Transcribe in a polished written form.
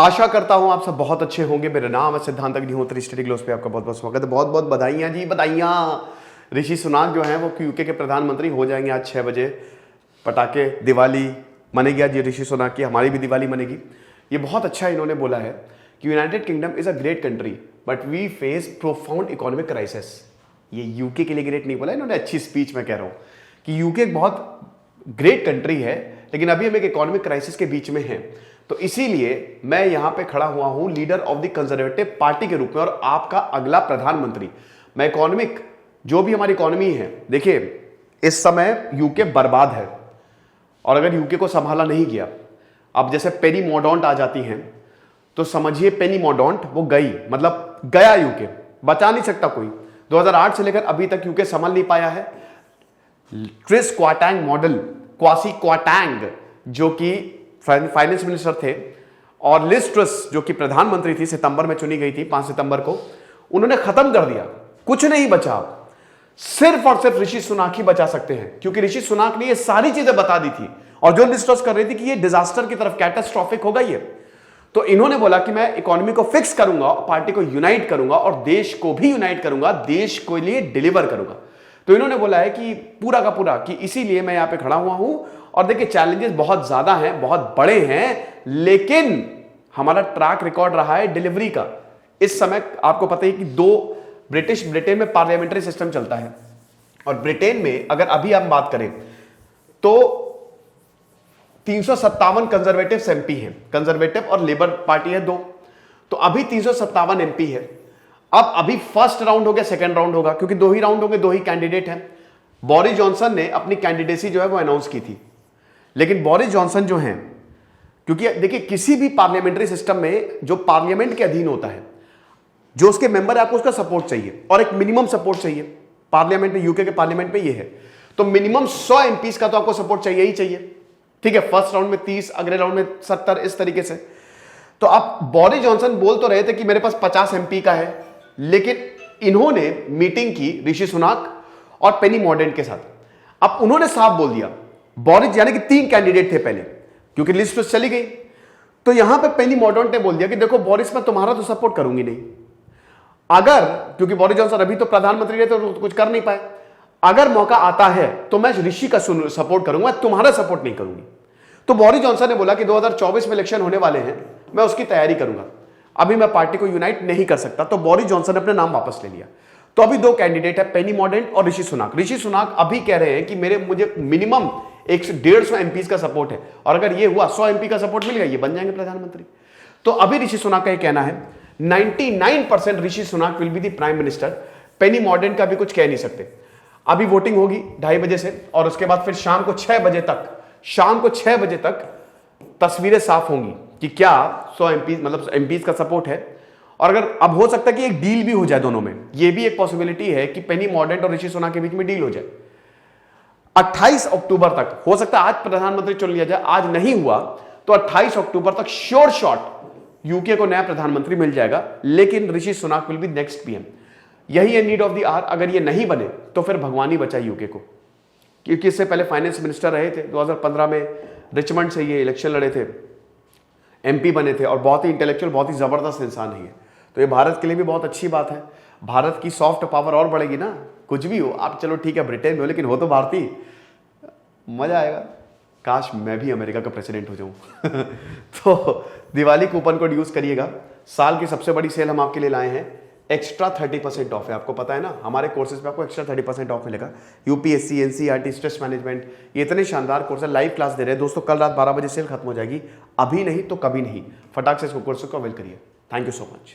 आशा करता हूं आप सब बहुत अच्छे होंगे। मेरा नाम है सिद्धांत अग्निहोत्री, स्टडी ग्लोस पे आपका बहुत बहुत स्वागत है। बहुत बहुत बधाइयां जी, बधाइयां। ऋषि सुनाक जो हैं वो यूके के प्रधानमंत्री हो जाएंगे आज 6 बजे। पटाखे, दिवाली मनेगी आज ऋषि सुनाक की, हमारी भी दिवाली मनेगी। ये बहुत अच्छा इन्होंने बोला है कि United Kingdom is a great country but we face profound economic crisis. ये यूके के लिए ग्रेट नहीं बोला इन्होंने, अच्छी स्पीच में कह रहा हूं कि यूके एक बहुत ग्रेट कंट्री है लेकिन अभी हम एक इकोनॉमिक क्राइसिस के बीच में हैं। तो इसीलिए मैं यहां पे खड़ा हुआ हूं leader of the conservative party के रूप में और आपका अगला प्रधानमंत्री। मैं इकोनॉमिक, जो भी हमारी इकोनॉमी है, देखिए इस समय यूके बर्बाद है और अगर यूके को संभाला नहीं गया, अब जैसे पेनी मोडॉन्ट आ जाती हैं तो समझिए पेनी मोडॉन्ट वो गई, मतलब गया यूके, बचा नहीं सकता कोई। 2008 से लेकर अभी तक यूके संभल नहीं पाया है। क्रिस क्वाटांग मॉडल, क्वासी क्वाटांग जो कि फाइनेंस मिनिस्टर थे, और लिज ट्रस जो कि प्रधानमंत्री थी, सितंबर में चुनी गई थी 5 सितंबर को, उन्होंने खत्म कर दिया, कुछ नहीं बचा। सिर्फ और सिर्फ ऋषि सुनाक ही बचा सकते हैं क्योंकि ऋषि सुनाक ने ये सारी चीजें बता दी थी और जो लिज ट्रस कर रही थी कि ये डिजास्टर की तरफ, कैटास्ट्रॉफिक होगा ये। तो इन्होंने बोला कि मैं इकोनॉमी को फिक्स करूंगा, पार्टी को यूनाइट करूंगा और देश को भी यूनाइट करूंगा, देश को लिए डिलीवर करूंगा। तो इन्होंने बोला है कि पूरा का पूरा कि इसीलिए मैं यहां पे खड़ा हुआ हूं। और देखिए चैलेंजेस बहुत ज्यादा हैं, बहुत बड़े हैं, लेकिन हमारा ट्रैक रिकॉर्ड रहा है डिलीवरी का। इस समय आपको पता है कि ब्रिटेन में पार्लियामेंट्री सिस्टम चलता है और ब्रिटेन में अगर अभी हम बात करें तो 357 कंजर्वेटिव एमपी हैं, कंजर्वेटिव और लेबर पार्टी है 2, तो अभी 357 एमपी है। अब अभी फर्स्ट राउंड हो गया, सेकंड राउंड होगा क्योंकि 2 ही राउंड होंगे, 2 ही कैंडिडेट हैं। बोरिस जॉनसन ने अपनी कैंडिडेसी जो है वो अनाउंस की थी, लेकिन बोरिस जॉनसन जो हैं, क्योंकि देखिए किसी भी पार्लियामेंट्री सिस्टम में जो पार्लियामेंट के अधीन होता है, जो उसके मेंबर है, आपको उसका सपोर्ट चाहिए और एक मिनिमम सपोर्ट चाहिए। पार्लियामेंट में, यूके के पार्लियामेंट में ये है, तो मिनिमम 100 एमपीस का तो आपको सपोर्ट चाहिए ही चाहिए। ठीक है, फर्स्ट राउंड में 30, अगले राउंड में 70, इस तरीके से। तो अब बोरिस जॉनसन बोल तो रहे थे कि मेरे पास 50 एमपी का है, लेकिन इन्होंने मीटिंग की ऋषि सुनाक और पेनी मोडॉन्ट के साथ। अब उन्होंने साफ बोल दिया, बोरिस, यानी कि 3 कैंडिडेट थे पहले क्योंकि लिस्ट तो चली गई, तो यहां पे पेनी मोडॉन्ट ने बोल दिया कि देखो बोरिस, मैं तुम्हारा तो सपोर्ट करूंगी नहीं, अगर, क्योंकि बोरिस जॉनसन अभी तो प्रधानमंत्री रहे तो कुछ कर नहीं पाए, अगर मौका आता है तो मैं ऋषि का सपोर्ट करूंगा, तुम्हारा सपोर्ट नहीं करूंगी। तो बोरिस जॉनसन ने बोला कि 2024 में इलेक्शन होने वाले हैं, मैं उसकी तैयारी करूंगा, अभी मैं पार्टी को यूनाइट नहीं कर सकता। तो बोरिस जॉनसन ने अपना नाम वापस ले लिया। तो अभी 2 कैंडिडेट है, पेनी मोडॉन्ट और ऋषि सुनाक। ऋषि सुनाक अभी कह रहे हैं कि मुझे मिनिमम 150 एमपी का सपोर्ट है और अगर ये हुआ 100 एमपी का सपोर्ट मिल गया, ये बन जाएंगे प्रधानमंत्री। तो अभी ऋषि सुनाक का ये कहना है 99% Rishi Sunak will be the prime minister. Penny Mordaunt का भी कुछ कह नहीं सकते। अभी वोटिंग होगी 2:30 बजे से और उसके बाद फिर शाम को 6 बजे तक तस्वीरें साफ होंगी कि क्या 100 एमपी, मतलब एमपीज का सपोर्ट है। और अगर अब हो सकता है कि एक डील भी हो जाए दोनों में, ये भी एक पॉसिबिलिटी है कि पेनी मोडॉन्ट और ऋषि सुनाक के बीच में डील हो जाए। 28 अक्टूबर तक हो सकता है, आज प्रधानमंत्री चुन लिया जाए, आज नहीं हुआ तो 28 अक्टूबर तक श्योर शॉट यूके को नया प्रधानमंत्री मिल जाएगा, लेकिन Rishi Sunak will be next PM. यही है नीड ऑफ द आवर। अगर ये नहीं बने तो फिर भगवान ही बचाए यूके को, क्योंकि इससे पहले फाइनेंस मिनिस्टर रहे थे, 2015 में रिचमंड से ये इलेक्शन लड़े थे, एमपी बने थे और बहुत ही इंटेलेक्चुअल, बहुत ही जबरदस्त इंसान है ये। तो ये भारत के लिए भी बहुत अच्छी बात है, भारत की सॉफ्ट पावर और बढ़ेगी ना। कुछ भी हो आप, चलो ठीक है ब्रिटेन में हो लेकिन हो तो भारतीय, मजा आएगा। काश मैं भी अमेरिका का प्रेसिडेंट हो जाऊं। तो दिवाली कूपन कोड यूज करिएगा। साल की सबसे बड़ी सेल हम आपके लिए लाए हैं, एक्स्ट्रा 30% ऑफ है। आपको पता है ना, हमारे कोर्सेज पे आपको एक्स्ट्रा 30% ऑफ मिलेगा। यूपीएससी, एनसीईआरटी, स्ट्रेस मैनेजमेंट, ये इतने शानदार कोर्स है, लाइव क्लास दे रहे हैं दोस्तों। कल रात 12 बजे सेल खत्म हो जाएगी, अभी नहीं तो कभी नहीं, फटाक से इसको कोर्स को अवेल करिए। Thank you so much.